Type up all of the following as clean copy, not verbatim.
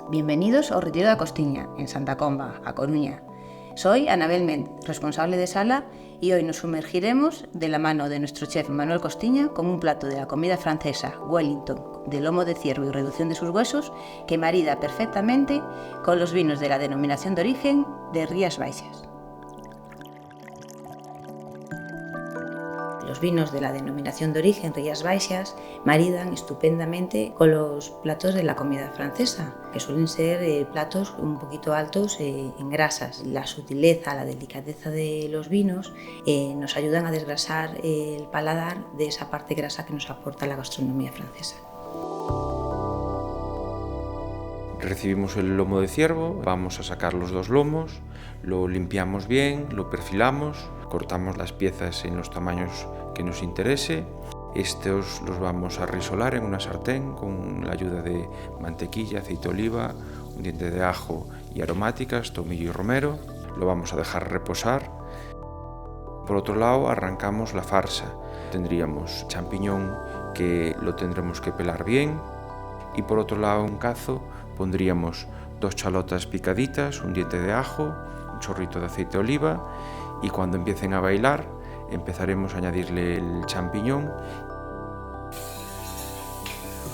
Bienvenidos ao Retiro da Costiña, en Santa Comba, a Coruña. Soy Anabel Ment, responsable de sala, y hoy nos sumergiremos de la mano de nuestro chef Manuel Costiña con un plato de la comida francesa Wellington de lomo de ciervo y reducción de sus huesos que marida perfectamente con los vinos de la denominación de origen de Rías Baixas. Los vinos de la denominación de origen Rías Baixas maridan estupendamente con los platos de la comida francesa, que suelen ser platos un poquito altos en grasas. La sutileza, la delicadeza de los vinos nos ayudan a desgrasar el paladar de esa parte grasa que nos aporta la gastronomía francesa. Recibimos el lomo de ciervo, vamos a sacar los dos lomos, lo limpiamos bien, lo perfilamos, cortamos las piezas en los tamaños que nos interese. Estos los vamos a risolar en una sartén con la ayuda de mantequilla, aceite de oliva, un diente de ajo y aromáticas, tomillo y romero. Lo vamos a dejar reposar. Por otro lado, arrancamos la farsa. Tendríamos champiñón que lo tendremos que pelar bien. Y por otro lado, en cazo, pondríamos 2 chalotas picaditas, un diente de ajo, un chorrito de aceite de oliva, y cuando empiecen a bailar empezaremos a añadirle el champiñón.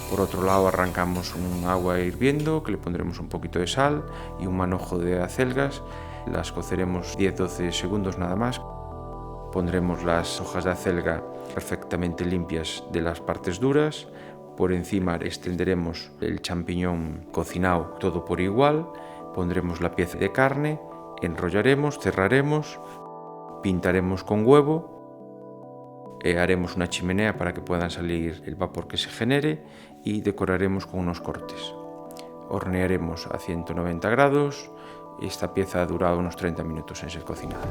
Por otro lado, arrancamos un agua hirviendo que le pondremos un poquito de sal y un manojo de acelgas. Las coceremos 10-12 segundos nada más. Pondremos las hojas de acelga perfectamente limpias de las partes duras. Por encima extenderemos el champiñón cocinado todo por igual, pondremos la pieza de carne, enrollaremos, cerraremos, pintaremos con huevo, haremos una chimenea para que puedan salir el vapor que se genere y decoraremos con unos cortes. Hornearemos a 190 grados y esta pieza ha durado unos 30 minutos en ser cocinada.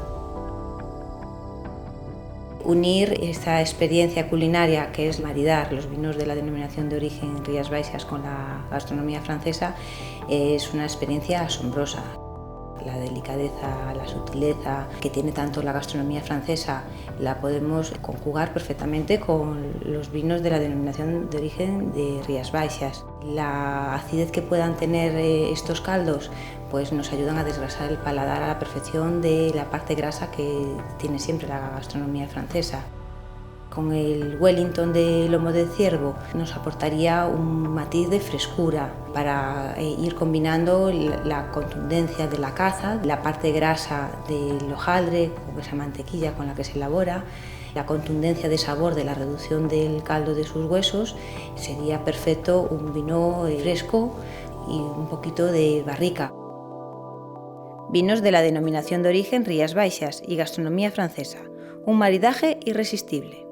Unir esta experiencia culinaria, que es maridar los vinos de la denominación de origen Rías Baixas con la gastronomía francesa, es una experiencia asombrosa. La delicadeza, la sutileza que tiene tanto la gastronomía francesa la podemos conjugar perfectamente con los vinos de la denominación de origen de Rías Baixas. La acidez que puedan tener estos caldos pues nos ayudan a desgrasar el paladar a la perfección de la parte grasa que tiene siempre la gastronomía francesa. Con el Wellington de lomo de ciervo nos aportaría un matiz de frescura para ir combinando la contundencia de la caza, la parte grasa del hojaldre, con esa mantequilla con la que se elabora, la contundencia de sabor de la reducción del caldo de sus huesos. Sería perfecto un vino fresco y un poquito de barrica. Vinos de la denominación de origen Rías Baixas y gastronomía francesa, un maridaje irresistible.